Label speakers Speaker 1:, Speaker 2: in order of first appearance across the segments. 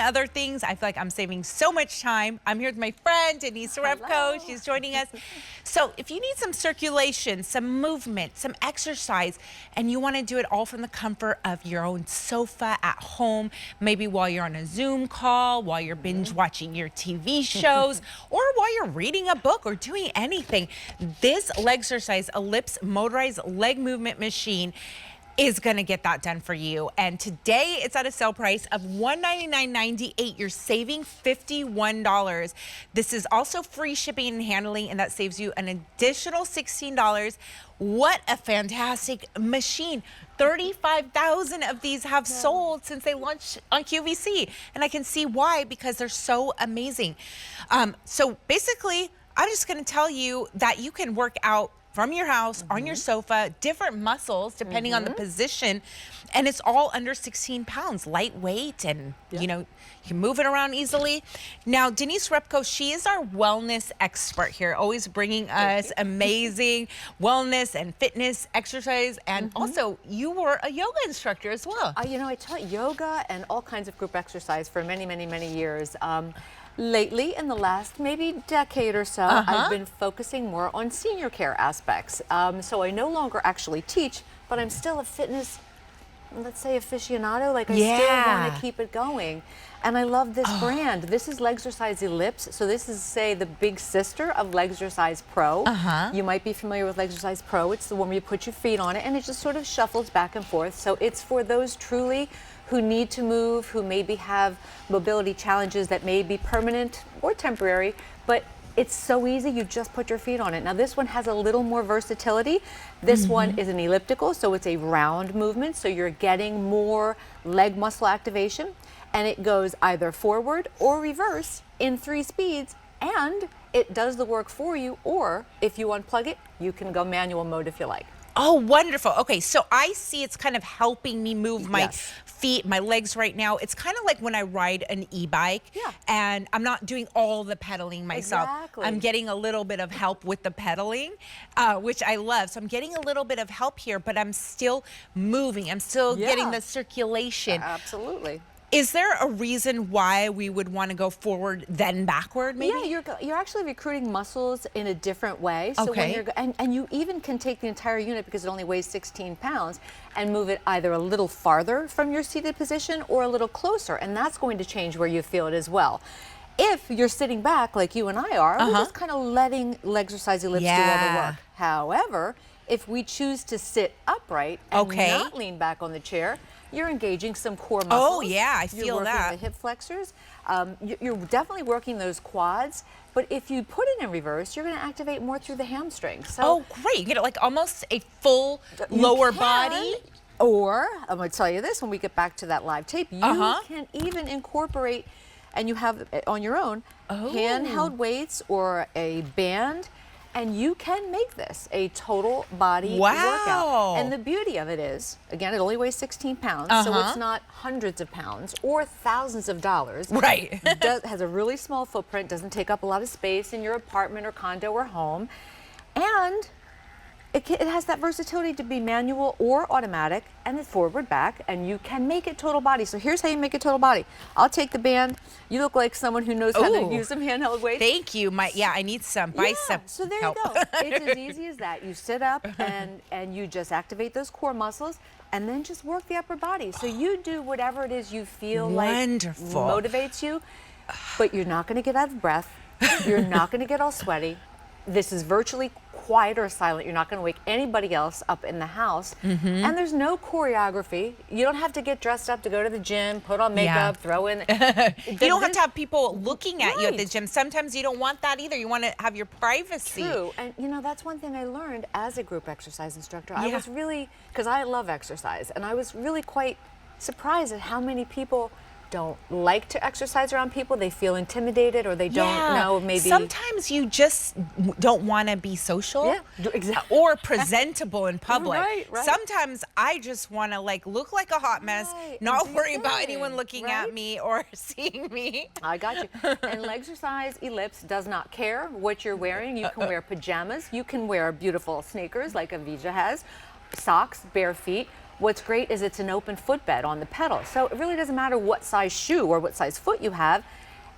Speaker 1: other things. I feel like I'm saving so much time. I'm here with my friend, Denise Repko. She's joining us. So if you need some circulation, some movement, some exercise, and you want to do it all from the comfort of your own sofa at home, maybe while you're on a Zoom call, while you're binge watching your TV shows, or while you're reading a book or doing anything, this LegXercise Ellipse Motorized leg movement machine is gonna get that done for you. And today it's at a sale price of $199.98. You're saving $51. This is also free shipping and handling, and that saves you an additional $16. What a fantastic machine. 35,000 of these have sold since they launched on QVC. And I can see why, because they're so amazing. So basically, I'm just gonna tell you that you can work out from your house, on your sofa, different muscles depending on the position, and it's all under 16 pounds, lightweight, and you know, you can move it around easily. Now, Denise Repko, she is our wellness expert here, always bringing us amazing wellness and fitness exercise, and also you were a yoga instructor as well.
Speaker 2: You know, I taught yoga and all kinds of group exercise for many, many, many years. Lately, in the last maybe decade or so, I've been focusing more on senior care aspects. So I no longer actually teach, but I'm still a fitness, let's say, aficionado. Like I still want to keep it going. And I love this brand. This is LegXercise Ellipse. So this is, say, the big sister of LegXercise Pro. You might be familiar with LegXercise Pro. It's the one where you put your feet on it and it just sort of shuffles back and forth. So it's for those truly who need to move, who maybe have mobility challenges that may be permanent or temporary, but it's so easy, you just put your feet on it. Now this one has a little more versatility. This one is an elliptical, so it's a round movement, so you're getting more leg muscle activation, and it goes either forward or reverse in 3 speeds, and it does the work for you, or if you unplug it, you can go manual mode if you like.
Speaker 1: Oh, wonderful. Okay, so I see it's kind of helping me move my feet, my legs right now. It's kind of like when I ride an e-bike and I'm not doing all the pedaling myself. I'm getting a little bit of help with the pedaling, which I love. So I'm getting a little bit of help here, but I'm still moving. I'm still getting the circulation.
Speaker 2: Absolutely.
Speaker 1: Is there a reason why we would want to go forward then backward, maybe?
Speaker 2: Yeah, you're actually recruiting muscles in a different way. So when you're, and you even can take the entire unit, because it only weighs 16 pounds, and move it either a little farther from your seated position or a little closer, and that's going to change where you feel it as well. If you're sitting back like you and I are, we're just kind of letting LegXercise Ellipse do all the work. However, if we choose to sit upright and not lean back on the chair, you're engaging some core muscles.
Speaker 1: Oh yeah, I feel
Speaker 2: you're
Speaker 1: that.
Speaker 2: The hip flexors. You're definitely working those quads. But if you put it in reverse, you're going to activate more through the hamstrings. So
Speaker 1: great! You get like almost a full lower body.
Speaker 2: Or I'm going to tell you this: when we get back to that live tape, you can even incorporate, and you have on your own handheld weights or a band. And you can make this a total body workout. And the beauty of it is, again, it only weighs 16 pounds, so it's not hundreds of pounds or thousands of dollars.
Speaker 1: Right.
Speaker 2: Has a really small footprint, doesn't take up a lot of space in your apartment or condo or home. And it has that versatility to be manual or automatic, and it's forward, back, and you can make it total body. So here's how you make it total body. I'll take the band. You look like someone who knows how to use some handheld weights.
Speaker 1: Thank you. I need some bicep
Speaker 2: So there you go. It's as easy as that. You sit up and you just activate those core muscles, and then just work the upper body. So you do whatever it is you feel like motivates you, but you're not going to get out of breath. You're not going to get all sweaty. This is virtually quiet or silent. You're not going to wake anybody else up in the house. And there's no choreography. You don't have to get dressed up to go to the gym, put on makeup, throw in.
Speaker 1: You don't have to have people looking at you at the gym. Sometimes you don't want that either. You want to have your privacy.
Speaker 2: True. And you know, that's one thing I learned as a group exercise instructor. I was really, because I love exercise, and I was really quite surprised at how many people don't like to exercise around people. They feel intimidated, or they don't know, maybe.
Speaker 1: Sometimes you just don't want to be social or presentable in public. Sometimes I just want to like look like a hot mess, not worry about anyone looking at me or seeing me.
Speaker 2: I got you. And LegXercise Ellipse does not care what you're wearing. You can wear pajamas. You can wear beautiful sneakers like Avija has, socks, bare feet. What's great is it's an open footbed on the pedal. So it really doesn't matter what size shoe or what size foot you have.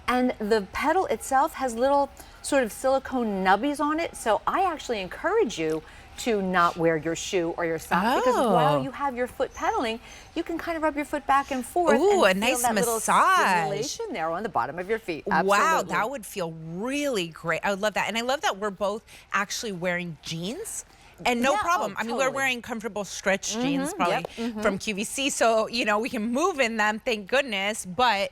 Speaker 2: And the pedal itself has little sort of silicone nubbies on it. So I actually encourage you to not wear your shoe or your sock because while you have your foot pedaling, you can kind of rub your foot back and forth.
Speaker 1: Ooh,
Speaker 2: and
Speaker 1: a
Speaker 2: feel
Speaker 1: nice
Speaker 2: that little
Speaker 1: massage.
Speaker 2: stimulation there on the bottom of your feet.
Speaker 1: Wow,
Speaker 2: Absolutely.
Speaker 1: that would feel really great. I would love that. And I love that we're both actually wearing jeans. And no
Speaker 2: Yeah,
Speaker 1: problem.
Speaker 2: oh,
Speaker 1: I mean, we're
Speaker 2: totally.
Speaker 1: wearing comfortable stretch jeans, probably
Speaker 2: yep,
Speaker 1: from QVC. So, you know, we can move in them, thank goodness. But,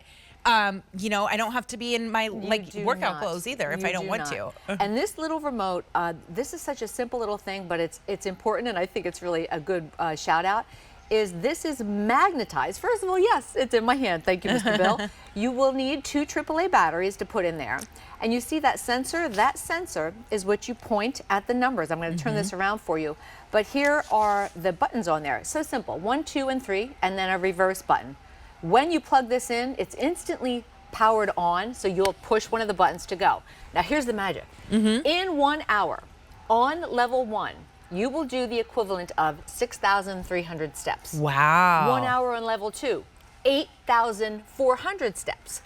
Speaker 1: you know, I don't have to be in my workout clothes either if I don't want to.
Speaker 2: And this little remote, this is such a simple little thing, but it's important, and I think it's really a good shout out. This is magnetized. First of all, yes, it's in my hand. Thank you, Mr. Bill. You will need 2 AAA batteries to put in there. And you see that sensor? That sensor is what you point at the numbers. I'm going to turn this around for you. But here are the buttons on there. So simple, 1, 2, and 3, and then a reverse button. When you plug this in, it's instantly powered on, so you'll push one of the buttons to go. Now here's the magic. In 1 hour, on level 1, you will do the equivalent of 6,300 steps.
Speaker 1: Wow.
Speaker 2: 1 hour on level 2, 8,400 steps.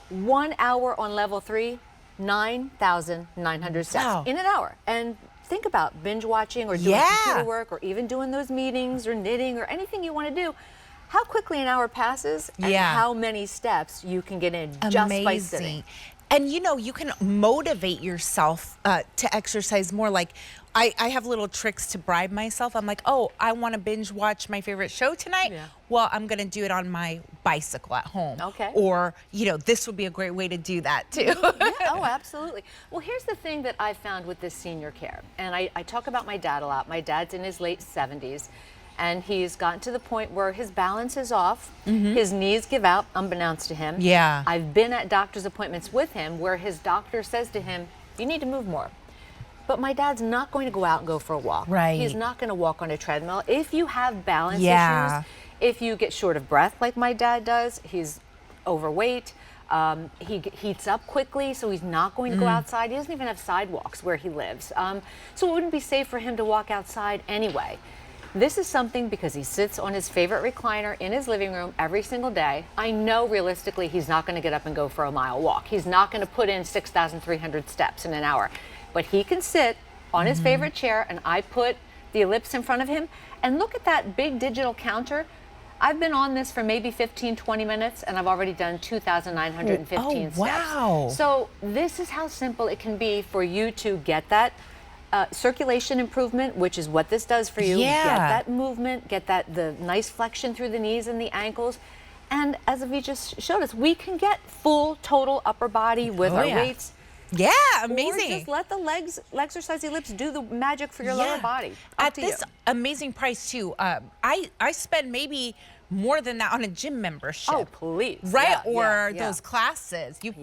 Speaker 2: 1 hour on level 3, 9,900 steps in an hour. And think about binge watching or doing computer work or even doing those meetings or knitting or anything you want to do. How quickly an hour passes and how many steps you can get in just by sitting.
Speaker 1: And you know, you can motivate yourself to exercise more. Like I have little tricks to bribe myself. I'm like, oh, I want to binge watch my favorite show tonight. Well, I'm going to do it on my bicycle at home.
Speaker 2: Okay.
Speaker 1: Or, you know, this would be a great way to do that too.
Speaker 2: Oh, absolutely. Well, here's the thing that I found with this senior care. And I talk about my dad a lot. My dad's in his late 70s. And he's gotten to the point where his balance is off. His knees give out, unbeknownst to him.
Speaker 1: Yeah.
Speaker 2: I've been at doctor's appointments with him where his doctor says to him, you need to move more. But my dad's not going to go out and go for a walk.
Speaker 1: Right.
Speaker 2: He's not going to walk on a treadmill. If you have balance issues, if you get short of breath like my dad does, he's overweight, he heats up quickly, so he's not going to go outside. He doesn't even have sidewalks where he lives. So it wouldn't be safe for him to walk outside anyway. This is something because he sits on his favorite recliner in his living room every single day. I know realistically he's not going to get up and go for a mile walk. He's not going to put in 6,300 steps in an hour. But he can sit on his favorite chair, and I put the Ellipse in front of him. And look at that big digital counter. I've been on this for maybe 15, 20 minutes, and I've already done 2,915 steps.
Speaker 1: Wow.
Speaker 2: So this is how simple it can be for you to get that circulation improvement, which is what this does for you. Get that movement, get the nice flexion through the knees and the ankles. And as Avi just showed us, we can get full total upper body with our weights.
Speaker 1: Yeah, amazing.
Speaker 2: Or just let the LegXercise Ellipse do the magic for your lower body.
Speaker 1: At this amazing price too. I spend maybe more than that on a gym membership.
Speaker 2: Oh, please.
Speaker 1: Right? Or those classes. You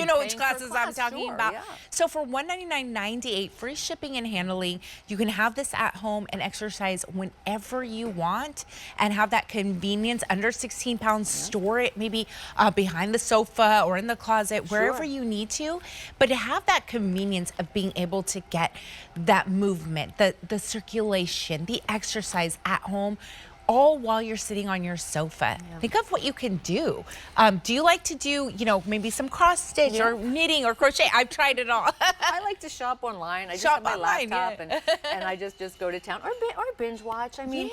Speaker 1: know which classes I'm talking about.
Speaker 2: Yeah.
Speaker 1: So for $199.98, free shipping and handling, you can have this at home and exercise whenever you want and have that convenience. Under 16 pounds, store it maybe behind the sofa or in the closet, wherever you need to. But to have that convenience of being able to get that movement, the circulation, the exercise at home, all while you're sitting on your sofa. Think of what you can do. Do you like to do, you know, maybe some cross stitch or knitting or crochet? I've tried it all.
Speaker 2: I like to shop online. I just have my laptop and I just go to town or binge watch. I mean,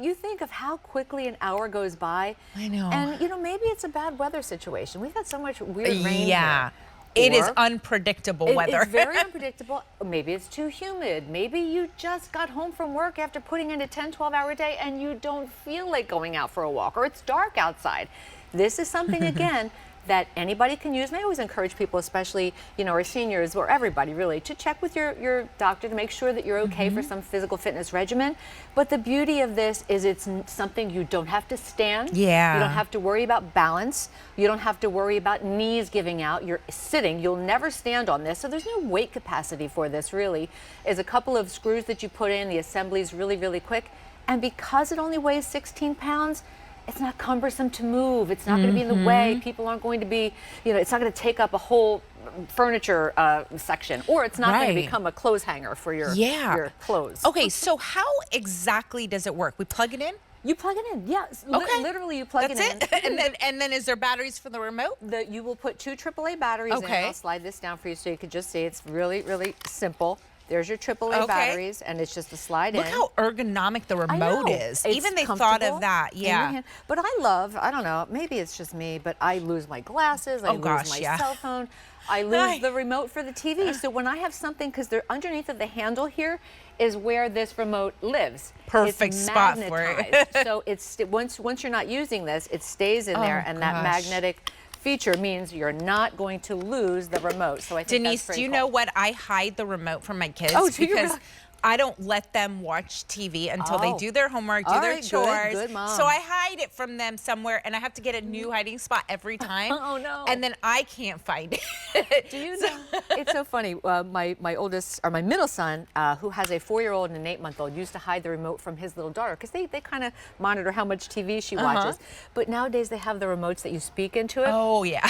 Speaker 2: you think of how quickly an hour goes by.
Speaker 1: I know.
Speaker 2: And you know, maybe it's a bad weather situation. We've had so much weird rain here.
Speaker 1: It is unpredictable weather.
Speaker 2: It's very unpredictable. Maybe it's too humid. Maybe you just got home from work after putting in a 10, 12-hour day and you don't feel like going out for a walk, or it's dark outside. This is something, again, that anybody can use. And I always encourage people, especially, you know, our seniors or everybody really, to check with your doctor to make sure that you're okay for some physical fitness regimen. But the beauty of this is it's something you don't have to stand. You don't have to worry about balance. You don't have to worry about knees giving out. You're sitting. You'll never stand on this. So there's no weight capacity for this, really. Is a couple of screws that you put in. The assembly is really, really quick. And because it only weighs 16 pounds, it's not cumbersome to move. It's not going to be in the way. People aren't going to be, you know, it's not going to take up a whole furniture section, or it's not going to become a clothes hanger for your clothes.
Speaker 1: Okay, so how exactly does it work? We plug it in?
Speaker 2: You plug it in. Yeah.
Speaker 1: Okay.
Speaker 2: Literally, you plug
Speaker 1: That's
Speaker 2: it in.
Speaker 1: and then is there batteries for the remote?
Speaker 2: You will put 2 AAA batteries in. I'll slide this down for you so you can just see. It's really, really simple. There's your AAA batteries, and it's just a slide in.
Speaker 1: Look how ergonomic the remote is.
Speaker 2: It's
Speaker 1: Even they thought of that. Yeah.
Speaker 2: But I don't know, maybe it's just me, but I lose my glasses, I lose my cell phone, I lose the remote for the TV. So when I have something, because they're underneath of the handle here is where this remote lives.
Speaker 1: Perfect spot for it.
Speaker 2: So it's once you're not using this, it stays in there, and that magnetic feature means you're not going to lose the remote. So I think
Speaker 1: Denise, do you know what? I hide the remote from my kids because I don't let them watch TV until they do their homework, do their chores.
Speaker 2: Good mom.
Speaker 1: So I hide it from them somewhere, and I have to get a new hiding spot every time.
Speaker 2: Oh no!
Speaker 1: And then I can't find it.
Speaker 2: Do you know? It's so funny. My oldest, or my middle son, who has a 4-year-old and an 8-month-old, used to hide the remote from his little daughter because they kind of monitor how much TV she watches. But nowadays they have the remotes that you speak into it.
Speaker 1: Oh yeah.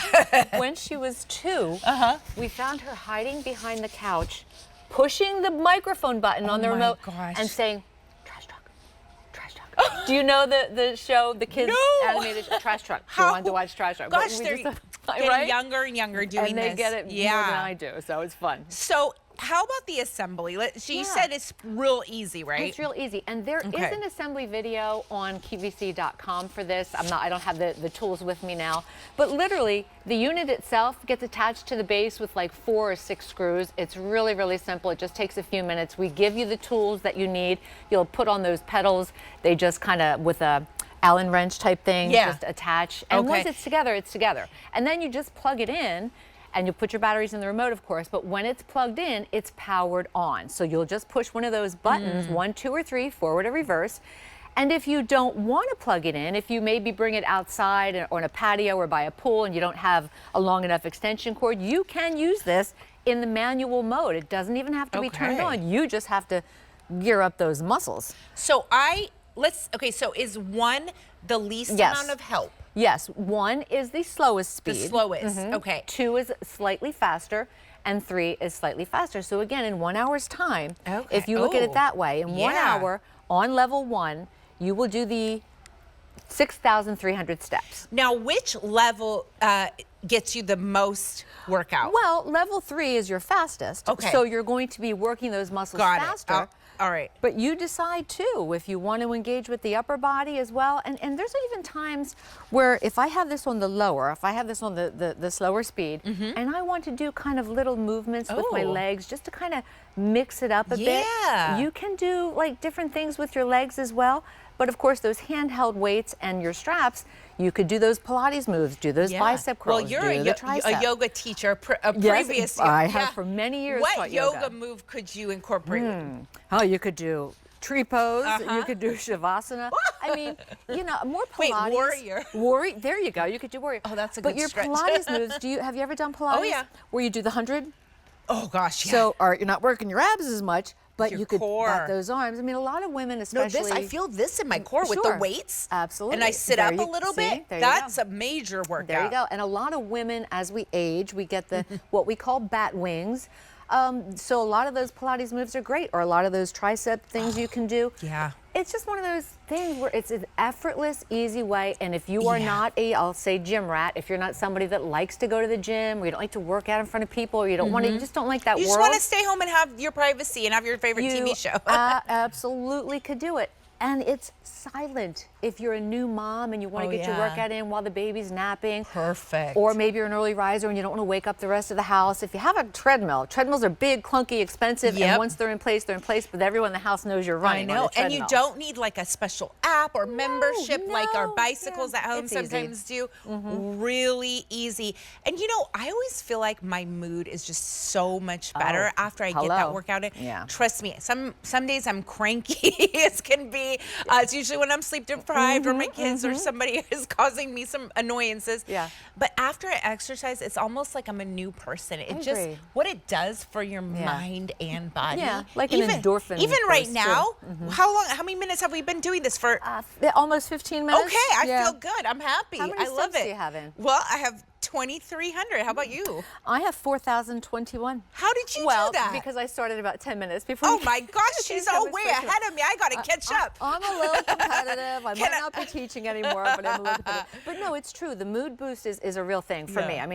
Speaker 2: When she was 2, we found her hiding behind the couch, pushing the microphone button on the remote and saying, "Trash truck, trash truck." Do you know the show, the kids animated Trash Truck? Who wanted to watch Trash Truck?
Speaker 1: Gosh, they're getting younger and younger doing this.
Speaker 2: And they get it more than I do, so it's fun.
Speaker 1: So how about the assembly? She said it's real easy, right?
Speaker 2: It's real easy, and there is an assembly video on QVC.com for this. I don't have the tools with me now, but literally the unit itself gets attached to the base with like 4 or 6 screws. It's really, really simple. It just takes a few minutes. We give you the tools that you need. You'll put on those pedals. They just kind of, with a Allen wrench type thing, just attach. And once it's together, it's together. And then you just plug it in. And you'll put your batteries in the remote, of course, but when it's plugged in, it's powered on. So you'll just push one of those buttons, 1, 2, or 3, forward or reverse. And if you don't want to plug it in, if you maybe bring it outside or in a patio or by a pool and you don't have a long enough extension cord, you can use this in the manual mode. It doesn't even have to be turned on. You just have to gear up those muscles.
Speaker 1: So so is 1 the least amount of help?
Speaker 2: Yes, 1 is the slowest speed.
Speaker 1: The slowest, okay.
Speaker 2: 2 is slightly faster, and 3 is slightly faster. So again, in 1 hour's time, if you look at it that way, in 1 hour on level 1, you will do the 6,300 steps.
Speaker 1: Now, which level gets you the most workout?
Speaker 2: Well, level 3 is your fastest. So you're going to be working those muscles faster.
Speaker 1: All right.
Speaker 2: But you decide too if you want to engage with the upper body as well. And there's even times where if I have this on the lower, if I have this on the slower speed, and I want to do kind of little movements with my legs just to kind of mix it up a bit, you can do like different things with your legs as well. But of course, those handheld weights and your straps, you could do those Pilates moves, do those bicep curls,
Speaker 1: well, you're
Speaker 2: do
Speaker 1: a yoga teacher, previous.
Speaker 2: I have for many years
Speaker 1: What
Speaker 2: taught
Speaker 1: yoga move could you incorporate?
Speaker 2: Oh, you could do tree pose. You could do shavasana. I mean, you know, more Pilates.
Speaker 1: Wait,
Speaker 2: warrior. There you go. You could do warrior.
Speaker 1: Oh, that's a good stretch.
Speaker 2: But your Pilates moves, have you ever done Pilates?
Speaker 1: Oh, yeah.
Speaker 2: Where you do the 100?
Speaker 1: Oh, gosh, yeah.
Speaker 2: So, you're not working your abs as much, but you could back those arms. I mean, a lot of women, especially.
Speaker 1: I feel this in my core with the weights.
Speaker 2: Absolutely.
Speaker 1: And I sit up a little bit. That's a major workout.
Speaker 2: There you go. And a lot of women, as we age, we get the what we call bat wings. So a lot of those Pilates moves are great, or a lot of those tricep things you can do.
Speaker 1: Yeah.
Speaker 2: It's just one of those things where it's an effortless, easy way. And if you are not I'll say gym rat, if you're not somebody that likes to go to the gym, or you don't like to work out in front of people, or you don't want to, you just don't like that world.
Speaker 1: You just want to stay home and have your privacy and have your favorite TV show.
Speaker 2: Absolutely could do it. And it's silent. If you're a new mom and you want to get your workout in while the baby's napping.
Speaker 1: Perfect.
Speaker 2: Or maybe you're an early riser and you don't want to wake up the rest of the house. If you have a treadmill, treadmills are big, clunky, expensive, and once they're in place, but everyone in the house knows you're running.
Speaker 1: I know,
Speaker 2: on a treadmill.
Speaker 1: and you don't need like a special app or membership like our bicycles at home sometimes do. Really easy. And you know, I always feel like my mood is just so much better after I get that workout in. Trust me, some days I'm cranky as can be. It's usually when I'm sleep deprived or my kids or somebody is causing me some annoyances. But after I exercise, it's almost like I'm a new person. It just, what it does for your mind and body.
Speaker 2: Like an endorphin.
Speaker 1: Even right now, how many minutes have we been doing this for?
Speaker 2: Almost 15 minutes.
Speaker 1: Okay, I feel good. I'm happy.
Speaker 2: How many
Speaker 1: I love
Speaker 2: steps
Speaker 1: it.
Speaker 2: do you have in?
Speaker 1: Well, I have 2,300. How about you?
Speaker 2: I have 4,021.
Speaker 1: How did you do
Speaker 2: Well,
Speaker 1: that?
Speaker 2: because I started about 10 minutes before.
Speaker 1: Oh my gosh, she's all way ahead of me. I got to catch up.
Speaker 2: I'm a little competitive. I might not be teaching anymore, but I'm a little competitive. But no, it's true. The mood boost is a real thing for me. I mean,